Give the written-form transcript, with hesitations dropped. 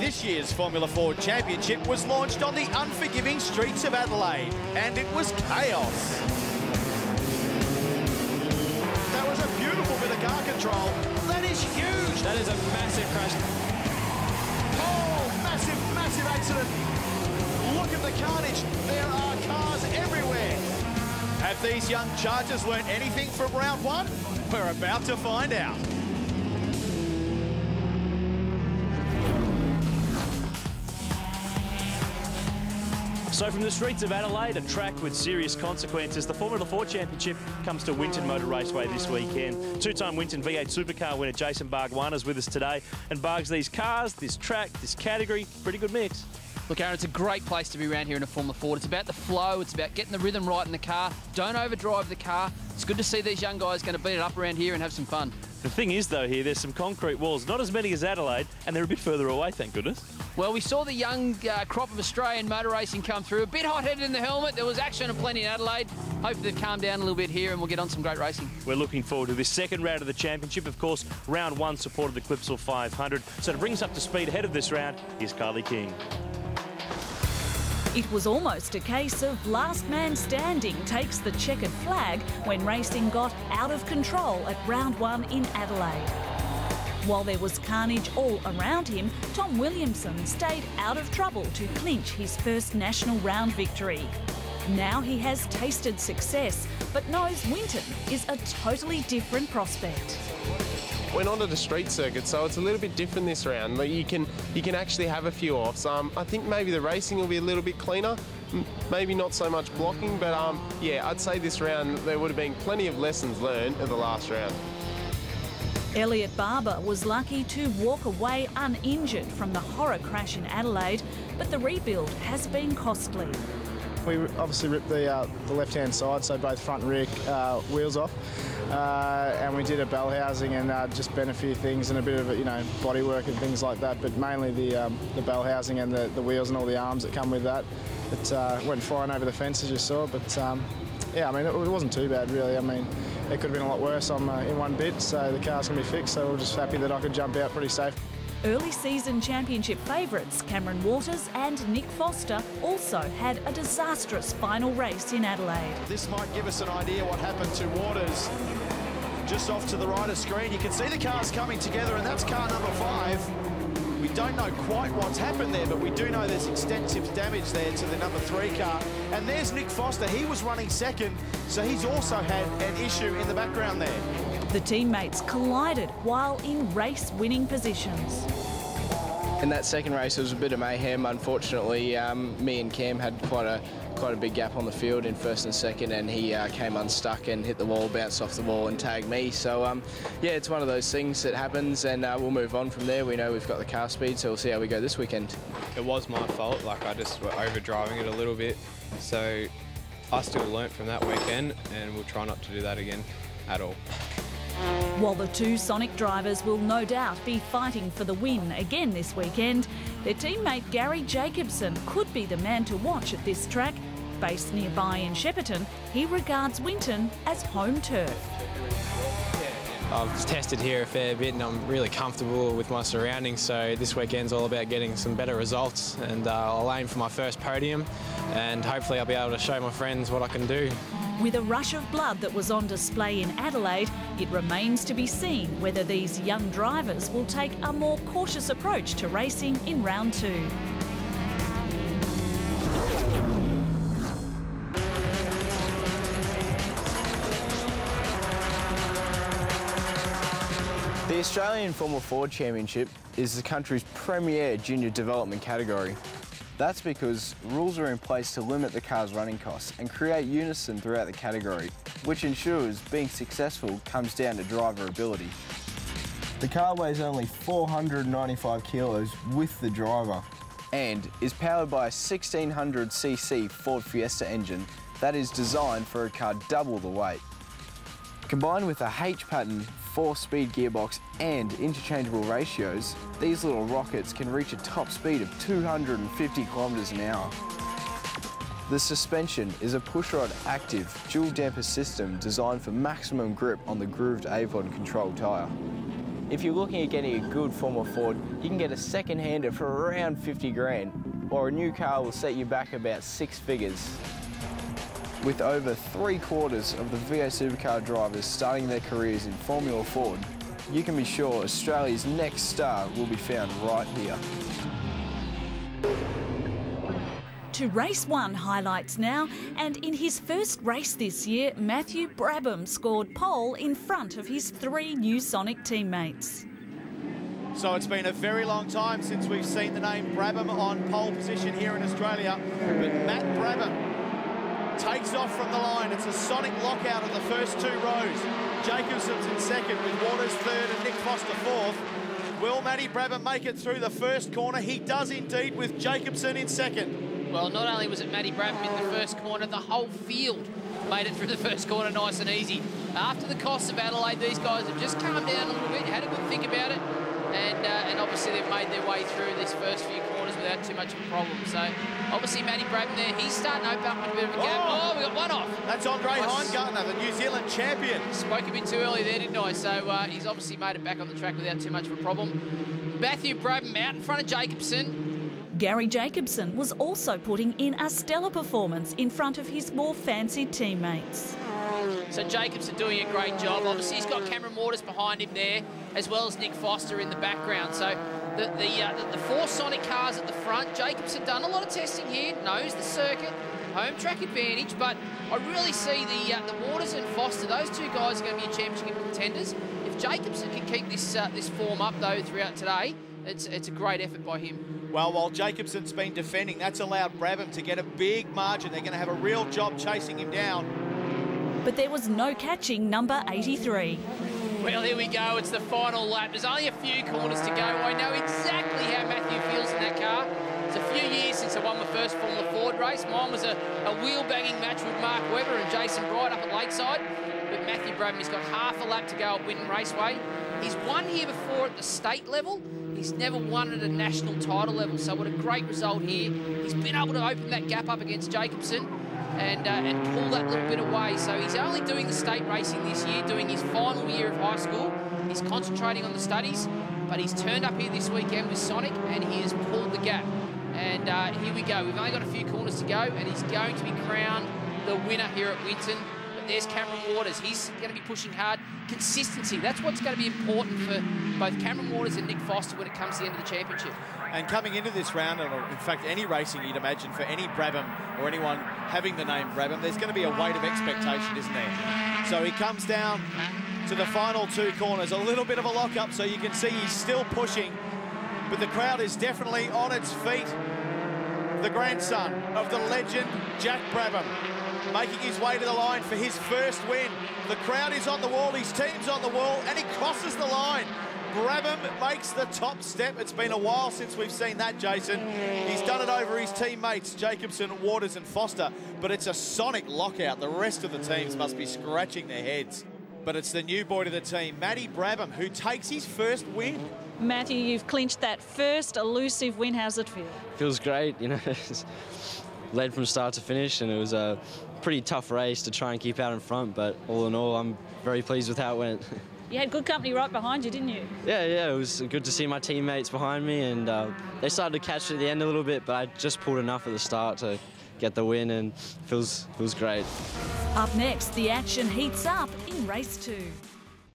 This year's Formula Ford Championship was launched on the unforgiving streets of Adelaide, and it was chaos. That was a beautiful bit of car control. That is huge. That is a massive crash. Oh, massive, massive accident. Look at the carnage. There are cars everywhere. Have these young chargers learnt anything from round one? We're about to find out. So from the streets of Adelaide, a track with serious consequences, the Formula 4 Championship comes to Winton Motor Raceway this weekend. Two-time Winton V8 Supercar winner Jason Bargwanna's with us today. And Bargs, these cars, this track, this category, pretty good mix. Look, Aaron, it's a great place to be around here in a Formula Ford. It's about the flow, it's about getting the rhythm right in the car. Don't overdrive the car. It's good to see these young guys going to beat it up around here and have some fun. The thing is, though, here, there's some concrete walls, not as many as Adelaide, and they're a bit further away, thank goodness. Well, we saw the young crop of Australian motor racing come through. A bit hot-headed in the helmet. There was action and plenty in Adelaide. Hopefully they've calmed down a little bit here and we'll get on some great racing. We're looking forward to this second round of the championship. Of course, round one supported the Clipsal 500. So to bring us up to speed ahead of this round is Kylie King. It was almost a case of last man standing takes the checkered flag when racing got out of control at round one in Adelaide. While there was carnage all around him, Tom Williamson stayed out of trouble to clinch his first national round victory. Now he has tasted success, but knows Winton is a totally different prospect. Went onto the street circuit, so it's a little bit different this round. Like you can actually have a few offs. I think maybe the racing will be a little bit cleaner, maybe not so much blocking, but yeah, I'd say this round there would have been plenty of lessons learned in the last round. Elliot Barber was lucky to walk away uninjured from the horror crash in Adelaide, but the rebuild has been costly. We obviously ripped the left-hand side, so both front and rear wheels off, and we did a bell housing and just bent a few things and a bit of body work and things like that. But mainly the bell housing and the wheels and all the arms that come with that. It went flying over the fence as you saw, but yeah, I mean it wasn't too bad really. I mean it could have been a lot worse in one bit, so the car's going to be fixed. So we're just happy that I could jump out pretty safe. Early season championship favourites Cameron Waters and Nick Foster also had a disastrous final race in Adelaide. This might give us an idea what happened to Waters. Just off to the right of screen, you can see the cars coming together, and that's car number 5. We don't know quite what's happened there, but we do know there's extensive damage there to the number 3 car. And there's Nick Foster. He was running second, so he's also had an issue in the background there. The teammates collided while in race-winning positions. In that second race, it was a bit of mayhem. Unfortunately, me and Cam had quite a big gap on the field in first and second, and he came unstuck and hit the wall, bounced off the wall and tagged me. So, yeah, it's one of those things that happens, and we'll move on from there. We know we've got the car speed, so we'll see how we go this weekend. It was my fault. Like, I just were overdriving it a little bit. So I still learnt from that weekend, and we'll try not to do that again at all. While the two Sonic drivers will no doubt be fighting for the win again this weekend, their teammate Gary Jacobson could be the man to watch at this track. Based nearby in Shepparton, he regards Winton as home turf. I've tested here a fair bit and I'm really comfortable with my surroundings, so this weekend's all about getting some better results, and I'll aim for my first podium and hopefully I'll be able to show my friends what I can do. With a rush of blood that was on display in Adelaide, it remains to be seen whether these young drivers will take a more cautious approach to racing in round 2. The Australian Formula Ford Championship is the country's premier junior development category. That's because rules are in place to limit the car's running costs and create unison throughout the category, which ensures being successful comes down to driver ability. The car weighs only 495 kilos with the driver and is powered by a 1600cc Ford Fiesta engine that is designed for a car double the weight. Combined with a H-pattern 4-speed gearbox and interchangeable ratios, these little rockets can reach a top speed of 250 kilometres an hour. The suspension is a pushrod active dual damper system designed for maximum grip on the grooved Avon control tyre. If you're looking at getting a good Formula Ford, you can get a second-hander for around 50 grand, or a new car will set you back about 6 figures. With over 3/4 of the V8 Supercar drivers starting their careers in Formula Ford, you can be sure Australia's next star will be found right here. To Race 1 highlights now, and in his first race this year, Matthew Brabham scored pole in front of his 3 new Sonic teammates. So it's been a very long time since we've seen the name Brabham on pole position here in Australia, but Matt Brabham takes off from the line. It's a Sonic lockout of the first 2 rows. Jacobson's in second with Waters third and Nick Foster fourth. Will Matty Brabham make it through the first corner? He does indeed, with Jacobson in second. Well, not only was it Matty Brabham in the first corner, the whole field made it through the first corner nice and easy. After the costs of Adelaide, these guys have just calmed down a little bit, had a good think about it, and obviously they've made their way through these first few corners without too much of a problem. So obviously Matty Brabham there, he's starting to open up with a bit of a gap. Oh, we got one off. That's Andre Heimgartner, the New Zealand champion. Spoke a bit too early there, didn't I? So he's obviously made it back on the track without too much of a problem. Matthew Brabham out in front of Jacobson. Gary Jacobson was also putting in a stellar performance in front of his more fancied teammates. So Jacobson doing a great job. Obviously he's got Cameron Waters behind him there, as well as Nick Foster in the background. So the 4 Sonic cars at the front. Jacobson done a lot of testing here, knows the circuit, home track advantage, but I really see the Waters and Foster, those 2 guys are going to be championship contenders. If Jacobson can keep this form up though throughout today, it's a great effort by him. Well, while Jacobson's been defending, that's allowed Brabham to get a big margin. They're going to have a real job chasing him down. But there was no catching number 83. Well, here we go. It's the final lap. There's only a few corners to go. I know exactly how Matthew feels in that car. It's a few years since I won my first Formula Ford race. Mine was a wheel-banging match with Mark Webber and Jason Bright up at Lakeside. But Matthew Brabham, he's got half a lap to go at Winton Raceway. He's won here before at the state level. He's never won at a national title level, so what a great result here. He's been able to open that gap up against Jacobson and pull that little bit away. So he's only doing the state racing this year, doing his final year of high school. He's concentrating on the studies, but he's turned up here this weekend with Sonic and he has pulled the gap. And here we go. We've only got a few corners to go, and he's going to be crowned the winner here at Winton. There's Cameron Waters. He's going to be pushing hard. Consistency, that's what's going to be important for both Cameron Waters and Nick Foster when it comes to the end of the championship. And coming into this round, or in fact any racing you'd imagine for any Brabham or anyone having the name Brabham, there's going to be a weight of expectation, isn't there? So he comes down to the final 2 corners, a little bit of a lock-up, so you can see he's still pushing, but the crowd is definitely on its feet. The grandson of the legend, Jack Brabham, making his way to the line for his first win. The crowd is on the wall, his team's on the wall, and he crosses the line. Brabham makes the top step. It's been a while since we've seen that, Jason. He's done it over his teammates, Jacobson, Waters and Foster, but it's a Sonic lockout. The rest of the teams must be scratching their heads. But it's the new boy to the team, Matty Brabham, who takes his first win. Matthew, you've clinched that first elusive win. How's it feel? Feels great, you know. Led from start to finish, and it was a pretty tough race to try and keep out in front, but all in all, I'm very pleased with how it went. You had good company right behind you, didn't you? Yeah, it was good to see my teammates behind me, and they started to catch it at the end a little bit, but I just pulled enough at the start to get the win, and feels great. Up next, the action heats up in race 2.